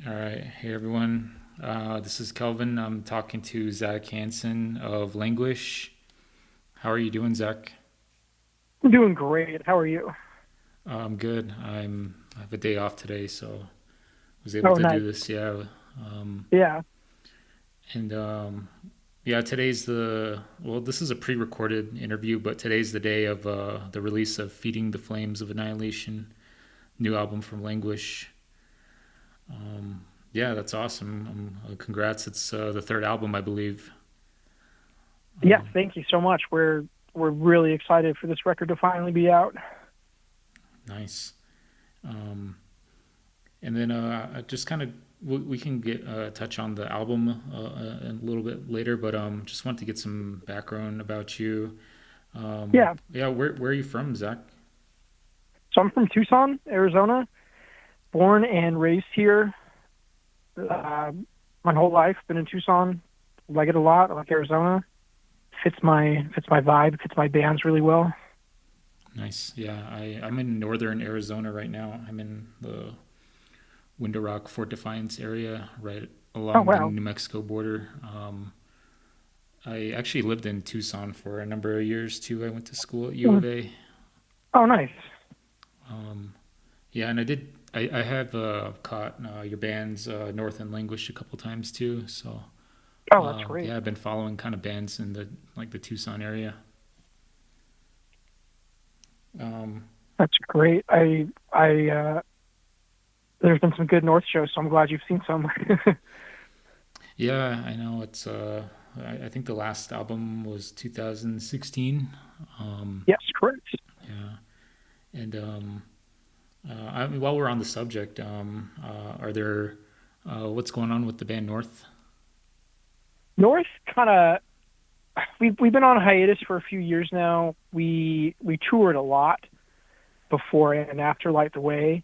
All right. Hey, everyone. This is Kelvin. I'm talking to Zack Hansen of Languish. How are you doing, Zach? I'm doing great. How are you? I'm good. I have a day off today, so was able Oh, to do nice. this. Yeah. Um, Yeah. and yeah, today's this is a pre-recorded interview, but today's the day of the release of Feeding the Flames of Annihilation, new album from Languish. Yeah, that's awesome. Congrats. It's the third album, I believe. Yes, thank you so much. We're really excited for this record to finally be out. Nice. Um, And then just kind of we can get touch on the album a little bit later, but just want to get some background about you. Yeah. Yeah, where are you from, Zach? So I'm from Tucson, Arizona, born and raised here. Uh, my whole life been in Tucson. Like it a lot. I like Arizona. Fits my vibe. Fits my bands really well. Nice. Yeah, I'm in northern Arizona right now. I'm in the Window Rock Fort Defiance area, right Oh along the wow. New Mexico border. I actually lived in Tucson for a number of years too. I went to school at U of A. Oh nice. Um, Yeah, and I have caught your band's North and Languish a couple times too. So Oh that's great. yeah, I've been following kind of bands in the Tucson area. Um, That's great. I there's been some good North shows, so I'm glad you've seen some. yeah, I know it's. I think the last album was 2016. Um, Yes, correct. yeah, and I mean, while we're on the subject, are there what's going on with the band North? North kind of we've been on hiatus for a few years now. We toured a lot before and after Light the Way,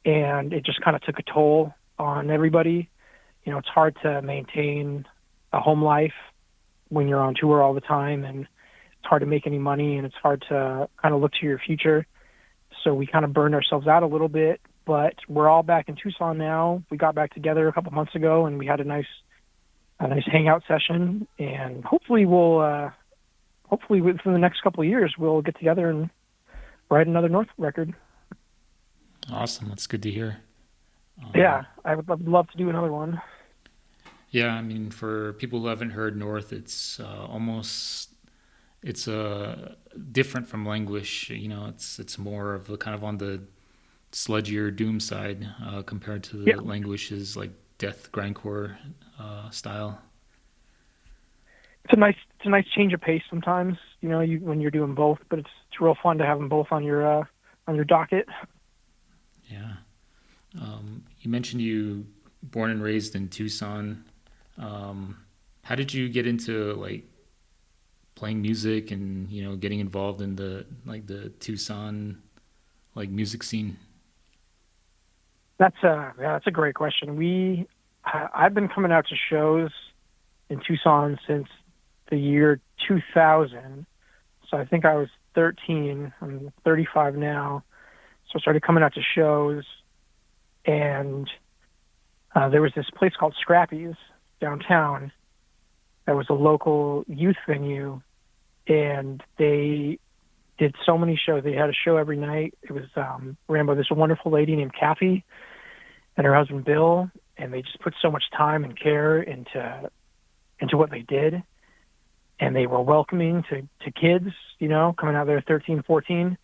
and it just kind of took a toll on everybody. You know, it's hard to maintain a home life when you're on tour all the time, and it's hard to make any money, and it's hard to kind of look to your future. So we kind of burned ourselves out a little bit, but we're all back in Tucson now. We got back together a couple months ago, and we had a nice hangout session, and hopefully within the next couple of years we'll get together and write another North record. Awesome, that's good to hear. Um, Yeah, I'd love to do another one. Yeah, I mean, for people who haven't heard North, it's it's different from Languish. You know, it's more of a kind of on the sludgier doom side compared to Yeah, the Languish's like death grindcore style. it's a nice change of pace sometimes. You know, you when you're doing both, but it's real fun to have them both on your docket. Yeah. You mentioned you born and raised in Tucson. Um, how did you get into like playing music and getting involved in the Tucson like music scene? That's a great question. I've been coming out to shows in Tucson since the year 2000. So I think I was 13. I'm 35 now. So I started coming out to shows, and there was this place called Scrappy's downtown that was a local youth venue, and they did so many shows. They had a show every night. It was ran by this wonderful lady named Kathy and her husband Bill, and they just put so much time and care into what they did, and they were welcoming to kids, you know, coming out there 13, 14.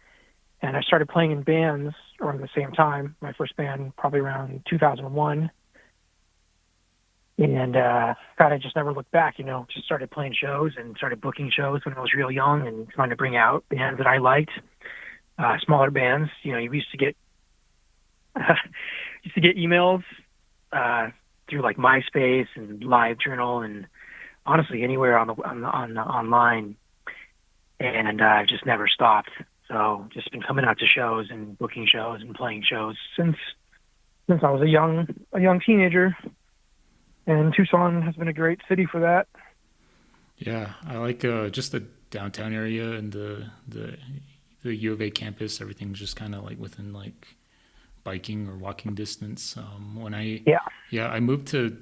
And I started playing in bands around the same time. My first band probably around 2001. And God, I just never looked back, you know, just started playing shows and started booking shows when I was real young and trying to bring out bands that I liked, smaller bands. You know, you used to get emails uh, through like MySpace and LiveJournal and honestly anywhere on the online, and I've just never stopped. So just been coming out to shows and booking shows and playing shows since I was a young teenager, and Tucson has been a great city for that. Yeah, I like just the downtown area and the U of A campus. Everything's just kind of like within like biking or walking distance. When Yeah. I moved to,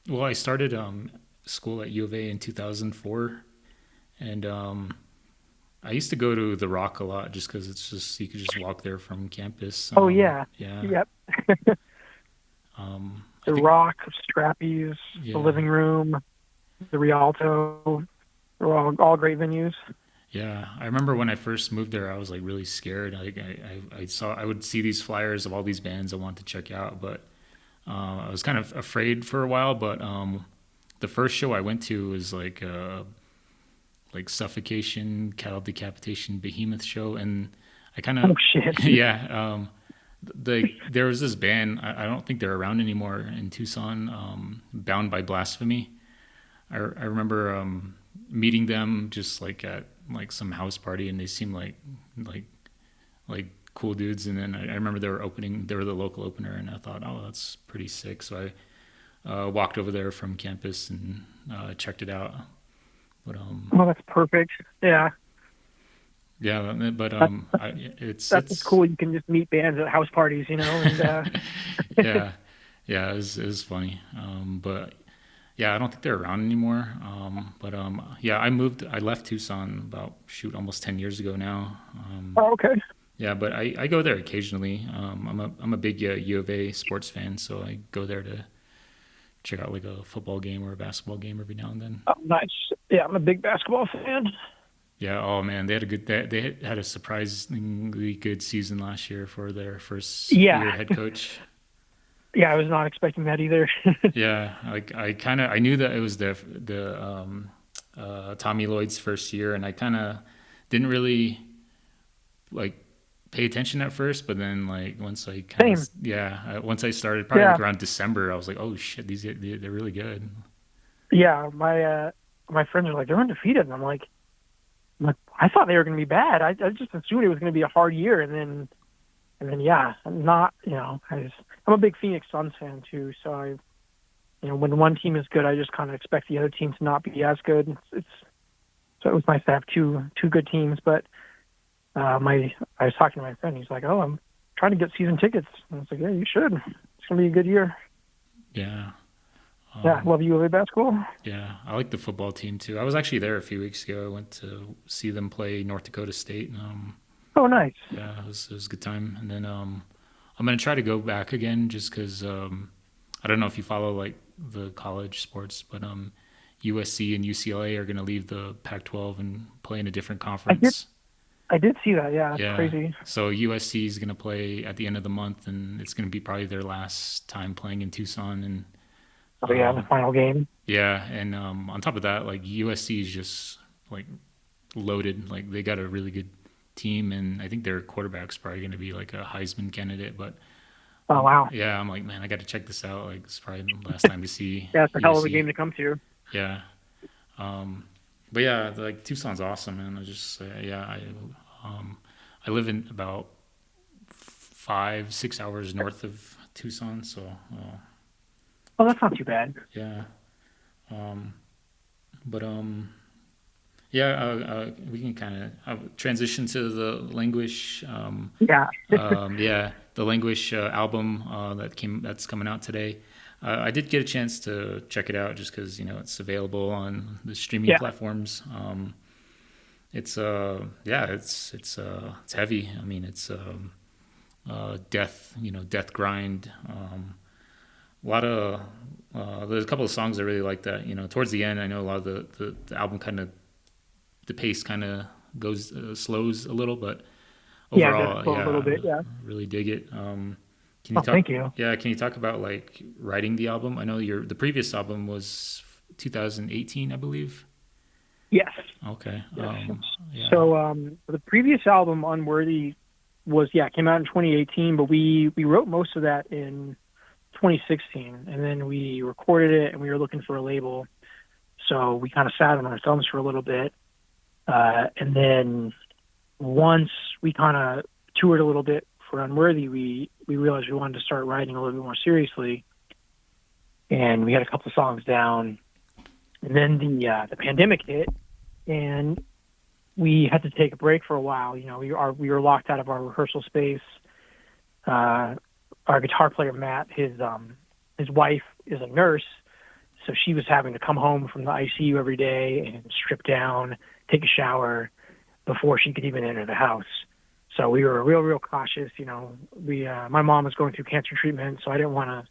well, I started school at U of A in 2004, and I used to go to the Rock a lot just because it's just you could just walk there from campus. Oh yeah. Yeah. Yep. I The think Rock, Scrappy's, the yeah, Living Room, the Rialto. They're all great venues. yeah. I remember when I first moved there, I was like really scared. Like I would see these flyers of all these bands I wanted to check out, but I was kind of afraid for a while. But the first show I went to was like Suffocation, Cattle Decapitation, Behemoth show, and I kind of Oh shit. yeah. There was this band. I don't think they're around anymore in Tucson. Bound by Blasphemy. I remember meeting them just like at like some house party, and they seemed like like cool dudes. And then I remember they were the local opener, and I thought, oh, that's pretty sick. So I walked over there from campus and checked it out. But Oh, that's perfect. Yeah. yeah, but That's cool. You can just meet bands at house parties, you know. And yeah, yeah, it was funny. But yeah, I don't think they're around anymore. But yeah, I left Tucson about almost 10 years ago now. oh, okay. Yeah, but I go there occasionally. I'm a big U of A sports fan, so I go there to check out like a football game or a basketball game every now and then. Oh, nice. Yeah, I'm a big basketball fan. Yeah. Oh man, they had a surprisingly good season last year for their first Yeah. year head coach. Yeah, I was not expecting that either. Yeah, like I knew that it was Tommy Lloyd's first year, and I kind of didn't really like pay attention at first, but then like once I kind of once I started probably like around December, I was like, oh shit, they're really good. Yeah, my friends are like, they're undefeated, and I'm like, I thought they were going to be bad. I just assumed it was going to be a hard year, and then yeah, I'm not, I'm a big Phoenix Suns fan too, so when one team is good, I just kind of expect the other team to not be as good. So it was nice to have two good teams, but I was talking to my friend. He's like, "Oh, I'm trying to get season tickets." And I was like, "Yeah, you should. It's gonna be a good year." Yeah. Yeah, love U of A basketball. Yeah, I like the football team too. I was actually there a few weeks ago. I went to see them play North Dakota State. Oh, nice. Yeah, it was a good time. And then I'm gonna try to go back again just because I don't know if you follow like the college sports, but USC and UCLA are gonna leave the Pac-12 and play in a different conference. I did see that. Yeah, that's crazy. So USC is gonna play at the end of the month, and it's gonna be probably their last time playing in Tucson. And oh yeah, the final game. Yeah, and on top of that, like USC is just like loaded. Like they got a really good team, and I think their quarterback's probably going to be like a Heisman candidate. But oh wow, yeah, I'm like, man, I got to check this out. Like it's probably the last time to see. Yeah, it's a USC. hell of a game to come to. Yeah, but yeah, like Tucson's awesome, man. I just I live in about 5-6 hours north of Tucson, so. Oh, that's not too bad. Yeah. We can kind of transition to the Languish. The Languish album that's coming out today. I did get a chance to check it out just because it's available on the streaming platforms. It's heavy. I mean, it's death grind. A lot of there's a couple of songs I really like that. Towards the end, I know a lot of the album the pace kind of goes slows a little, but overall, a little bit, really dig it. Thank you. Yeah, can you talk about like writing the album? I know the previous album was 2018, I believe. Yes. Okay. Yes. So the previous album, Unworthy, came out in 2018, but we wrote most of that in 2016, and then we recorded it, and we were looking for a label, so we kind of sat on our thumbs for a little bit, and then once we kind of toured a little bit for Unworthy, we realized we wanted to start writing a little bit more seriously, and we had a couple of songs down, and then the pandemic hit, and we had to take a break for a while. We were locked out of our rehearsal space. our guitar player Matt, his wife is a nurse, so she was having to come home from the ICU every day and strip down, take a shower before she could even enter the house. So we were real cautious. My mom was going through cancer treatment, so I didn't want to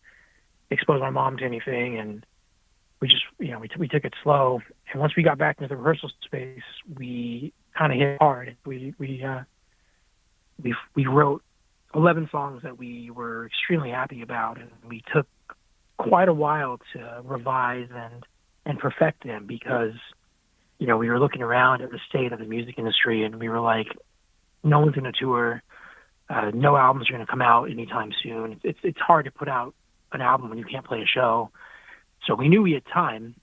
expose my mom to anything, and we just, we took it slow. And once we got back into the rehearsal space, we kind of hit hard. We wrote 11 songs that we were extremely happy about, and we took quite a while to revise and perfect them because, we were looking around at the state of the music industry, and we were like, no one's going to tour. No albums are going to come out anytime soon. It's hard to put out an album when you can't play a show. So we knew we had time,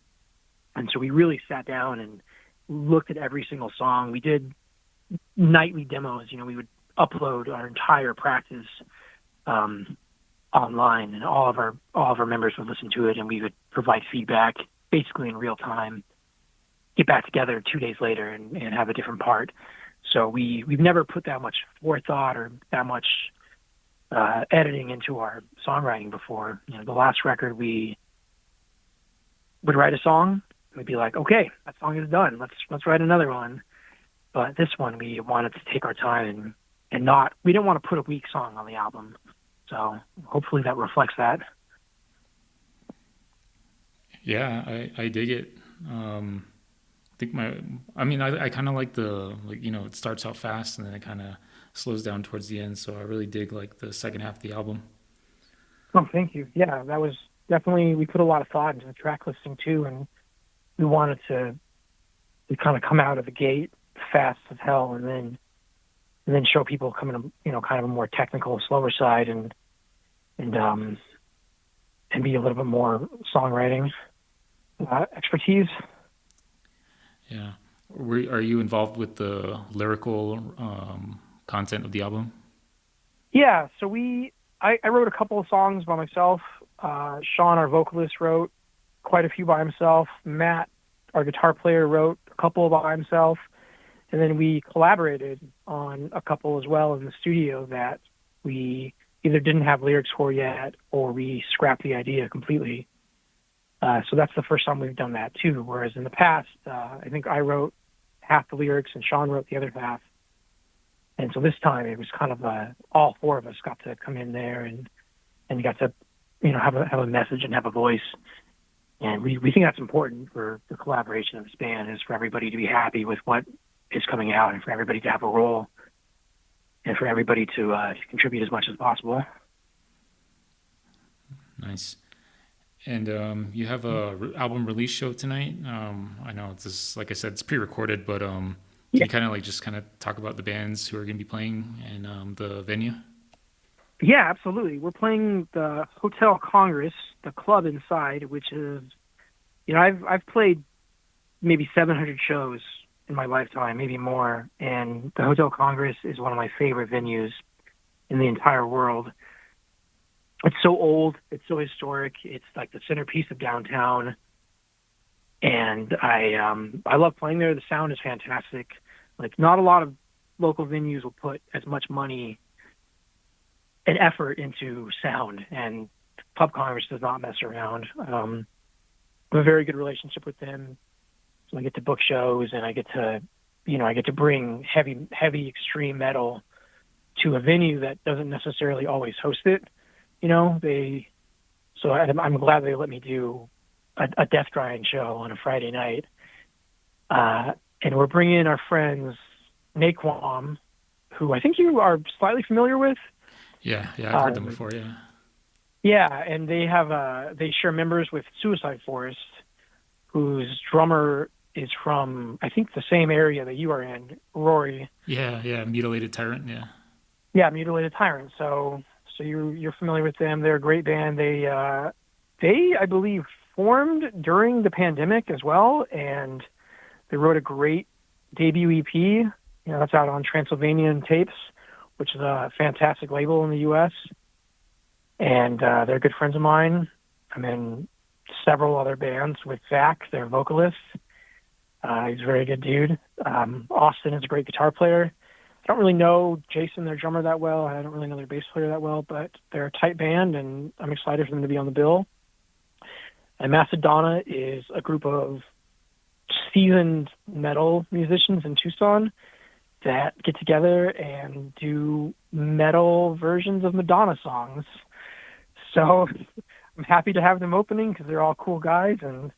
and so we really sat down and looked at every single song. We did nightly demos. We would upload our entire practice online, and all of our members would listen to it, and we would provide feedback basically in real time. Get back together 2 days later and have a different part. So we've never put that much forethought or that much editing into our songwriting before. The last record, we would write a song, we'd be like, okay, that song is done. Let's write another one. But this one, we wanted to take our time and not. We didn't want to put a weak song on the album. So hopefully that reflects that. Yeah, I dig it. I kind of like it starts out fast and then it kind of slows down towards the end. So I really dig the second half of the album. Oh, thank you. Yeah, that was definitely, we put a lot of thought into the track listing too. And we wanted to kind of come out of the gate fast as hell and then show people coming to, kind of a more technical, slower side and be a little bit more songwriting expertise. Yeah. Are you involved with the lyrical content of the album? Yeah. So I wrote a couple of songs by myself. Sean, our vocalist, wrote quite a few by himself. Matt, our guitar player, wrote a couple by himself. And then we collaborated on a couple as well in the studio that we either didn't have lyrics for yet or we scrapped the idea completely. So that's the first time we've done that too. Whereas in the past, I think I wrote half the lyrics and Sean wrote the other half. And so this time it was kind of all four of us got to come in there and got to, have a message and have a voice. And we think that's important for the collaboration of this band, is for everybody to be happy with what is coming out and for everybody to have a role and for everybody to contribute as much as possible. Nice. And you have a album release show tonight. I know it's just, like I said, it's pre-recorded, but can you kind of talk about the bands who are going to be playing and the venue? Yeah, absolutely. We're playing the Hotel Congress, the club inside, which is, I've played maybe 700 shows in my lifetime, maybe more, and the Hotel Congress is one of my favorite venues in the entire world. It's so old. It's so historic. It's like the centerpiece of downtown. And I love playing there. The sound is fantastic. Not a lot of local venues will put as much money and effort into sound. And Pub Congress does not mess around. I have a very good relationship with them. So I get to book shows and I get to bring heavy extreme metal to a venue that doesn't necessarily always host it. So I'm glad they let me do a death drying show on a Friday night. And we're bringing in our friends, Naquam, who I think you are slightly familiar with. Yeah, I've heard them before, yeah. Yeah, and they share members with Suicide Forest, whose drummer is from, I think, the same area that you are in, Rory. Yeah, Mutilated Tyrant, yeah. Yeah, Mutilated Tyrant. So you're familiar with them. They're a great band. They I believe formed during the pandemic as well, and they wrote a great debut EP. That's out on Transylvanian Tapes, which is a fantastic label in the U.S. And they're good friends of mine. I'm in several other bands with Zach, their vocalist. He's a very good dude. Austin is a great guitar player. don't really know Jason, their drummer, that well. I don't really know their bass player that well, but they're a tight band, and I'm excited for them to be on the bill. And Macedona is a group of seasoned metal musicians in Tucson that get together and do metal versions of Madonna songs. So I'm happy to have them opening because they're all cool guys, and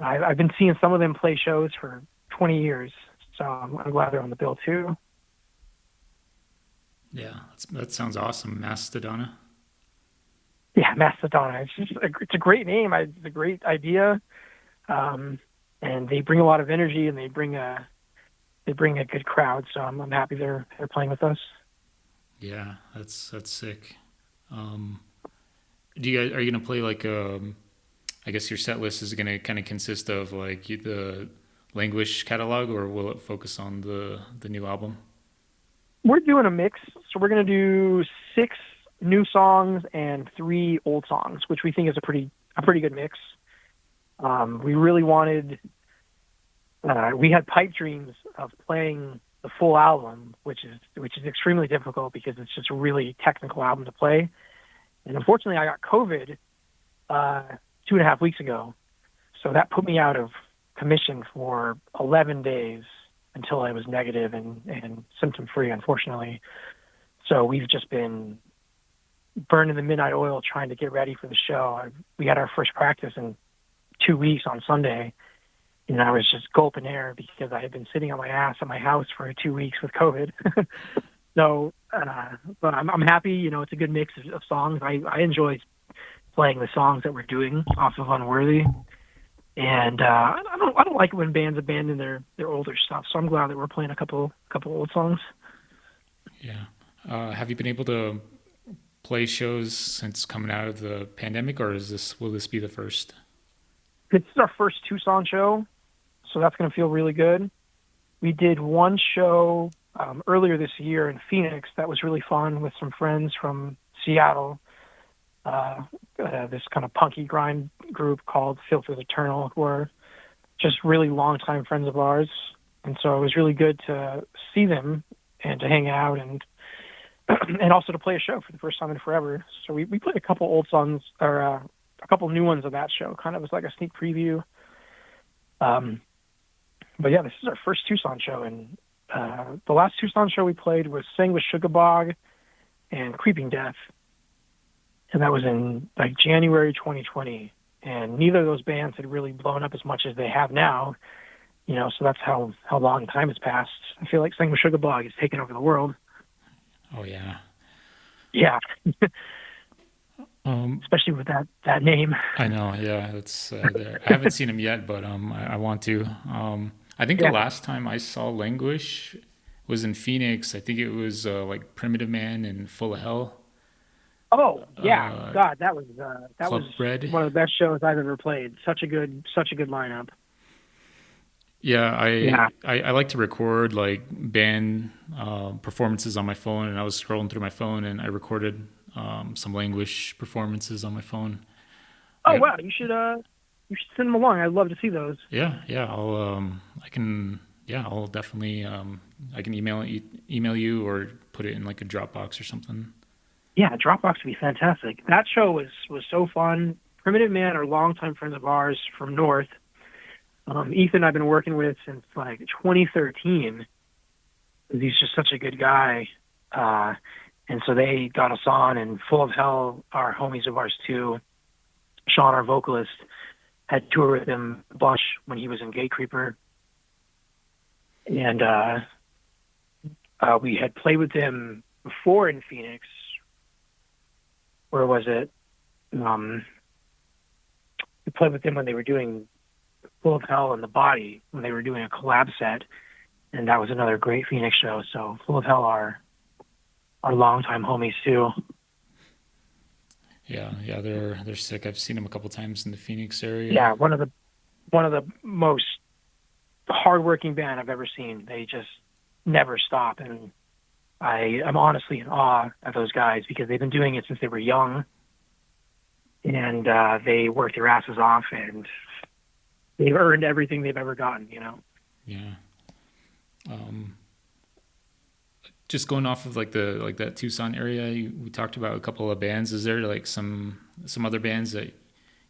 I've been seeing some of them play shows for 20 years, so I'm glad they're on the bill too. Yeah, that sounds awesome, Mastodona. Yeah, Macedona. It's a great name. It's a great idea, and they bring a lot of energy, and they bring a good crowd. So I'm happy they're playing with us. Yeah, that's sick. Are you gonna play like I guess your set list is gonna kind of consist of like the Languish catalog, or will it focus on the new album? We're doing a mix, so we're gonna do 6 new songs and 3 old songs, which we think is a pretty good mix. We really wanted. We had pipe dreams of playing the full album, which is extremely difficult because it's just a really technical album to play. And unfortunately, I got COVID 2.5 weeks ago, so that put me out of commission for 11 days until I was negative and symptom free, unfortunately. So we've just been burning the midnight oil trying to get ready for the show. We had our first practice in 2 weeks on Sunday, and I was just gulping air because I had been sitting on my ass at my house for 2 weeks with COVID. So, but I'm happy. It's a good mix of songs. I enjoy playing the songs that we're doing off of Unworthy, and I don't like it when bands abandon their older stuff. So I'm glad that we're playing a couple old songs. Yeah. Have you been able to play shows since coming out of the pandemic, or will this be the first? This is our first Tucson show, so that's going to feel really good. We did one show earlier this year in Phoenix that was really fun with some friends from Seattle, this kind of punky grind group called Filters Eternal, who are just really longtime friends of ours. And so it was really good to see them and to hang out and also to play a show for the first time in forever. So we played a couple old songs, or a couple new ones of that show, kind of as like a sneak preview. But yeah, this is our first Tucson show, and the last Tucson show we played was Sang with Sugar Bog and Creeping Death, and that was in like January 2020. And neither of those bands had really blown up as much as they have now, so that's how long time has passed. I feel like Sang with Sugar Bog has taken over the world. Oh yeah. Yeah. Especially with that name. I know. Yeah, that's. I haven't seen him yet, but I want to. I think the last time I saw Languish was in Phoenix. I think it was like Primitive Man and Full of Hell. Oh yeah, God, that was Bread. One of the best shows I've ever played. Such a good lineup. Yeah, I like to record like band performances on my phone, and I was scrolling through my phone and I recorded some Languish performances on my phone. Oh wow, you should send them along. I'd love to see those. Yeah, I'll definitely I can email you or put it in like a Dropbox or something. Yeah, Dropbox would be fantastic. That show was so fun. Primitive Man are longtime friends of ours from North. Ethan I've been working with since like 2013. He's just such a good guy. And so they got us on, and Full of Hell are homies of ours too. Sean, our vocalist, had toured with him a bunch when he was in Gate Creeper. And we had played with them before in Phoenix. Where was it? We played with them when they were doing Full of Hell and The Body, when they were doing a collab set. And that was another great Phoenix show. So Full of Hell are longtime homies too. Yeah, they're sick. I've seen them a couple times in the Phoenix area. Yeah, one of the most hardworking band I've ever seen. They just never stop, and I'm honestly in awe of those guys because they've been doing it since they were young, and they work their asses off, and they've earned everything they've ever gotten. Yeah. just going off of like that Tucson area, we talked about a couple of bands. Is there like some other bands that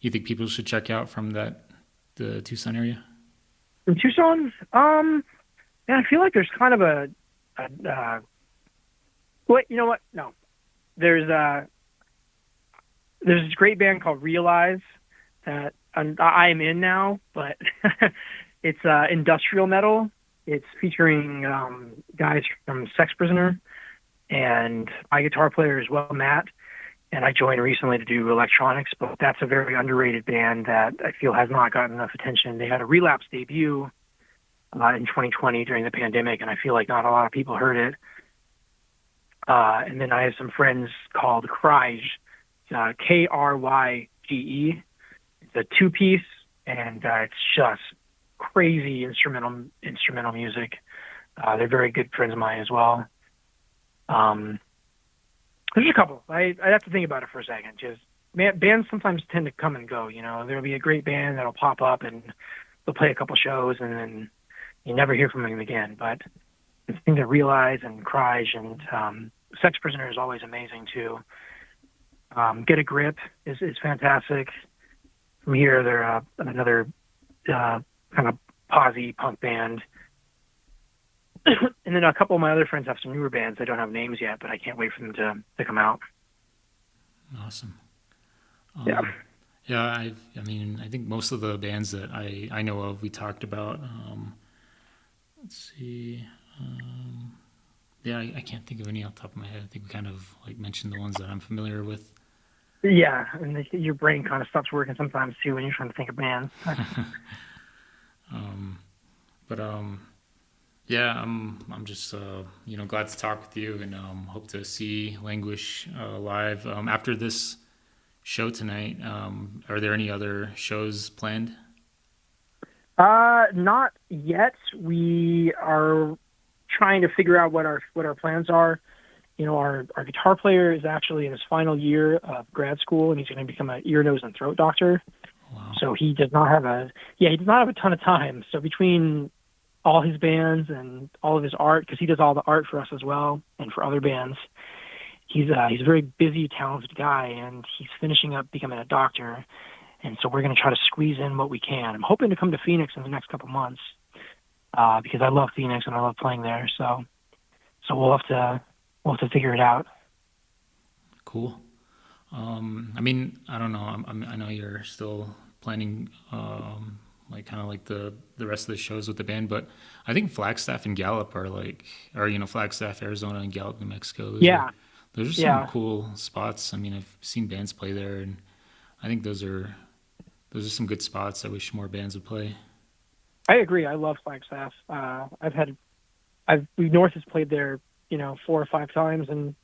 you think people should check out from the Tucson area? In Tucson, man, I feel like there's kind of wait, you know what? No, there's this great band called Realize that I'm in now, but it's industrial metal. It's featuring guys from Sex Prisoner and my guitar player as well, Matt. And I joined recently to do electronics, but that's a very underrated band that I feel has not gotten enough attention. They had a Relapse debut in 2020 during the pandemic, and I feel like not a lot of people heard it. And then I have some friends called Kryge, Kryge. It's a two-piece, and it's just crazy instrumental music. They're very good friends of mine as well. There's a couple. I'd have to think about it for a second. Just bands sometimes tend to come and go. You know, there'll be a great band that'll pop up and they'll play a couple shows, and then you never hear from them again. But the thing to Realize and Kryge and Sex Prisoner is always amazing too. Get a Grip is fantastic. From here, they're another kind of posy punk band. And then a couple of my other friends have some newer bands. I don't have names yet, but I can't wait for them to come out. Awesome. Yeah. Yeah, I mean, I think most of the bands that I know of, we talked about. Let's see. Yeah, I can't think of any off the top of my head. I think we kind of like mentioned the ones that I'm familiar with. Yeah, and your brain kind of stops working sometimes too when you're trying to think of bands. Yeah, I'm just glad to talk with you, and hope to see Languish live after this show tonight. Are there any other shows planned? Not yet. We are trying to figure out what our plans are. You know, our guitar player is actually in his final year of grad school, and he's going to become an ear, nose, and throat doctor. Wow. So he does not have a ton of time. So between all his bands and all of his art, because he does all the art for us as well and for other bands, he's a very busy, talented guy, and he's finishing up becoming a doctor. And so we're going to try to squeeze in what we can. I'm hoping to come to Phoenix in the next couple months because I love Phoenix and I love playing there. So we'll have to figure it out. Cool. I mean, I don't know. I know you're still planning like kind of like the rest of the shows with the band, but I think Flagstaff and Gallup are Flagstaff, Arizona, and Gallup, New Mexico. Those are some cool spots. I mean, I've seen bands play there, and I think those are some good spots. I wish more bands would play. I agree. I love Flagstaff. North has played there, 4 or 5 times, and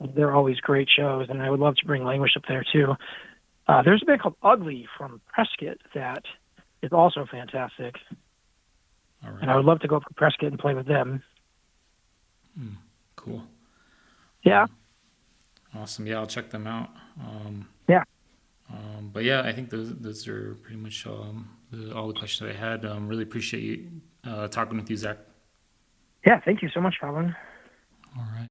they're always great shows. And I would love to bring Languish up there too. There's a band called Ugly from Prescott that is also fantastic. All right. And I would love to go up to Prescott and play with them. Cool. Yeah. Awesome. Yeah, I'll check them out. Yeah. But yeah, I think those are pretty much all the questions I had. Really appreciate you talking with you, Zach. Yeah, thank you so much, Colin. All right.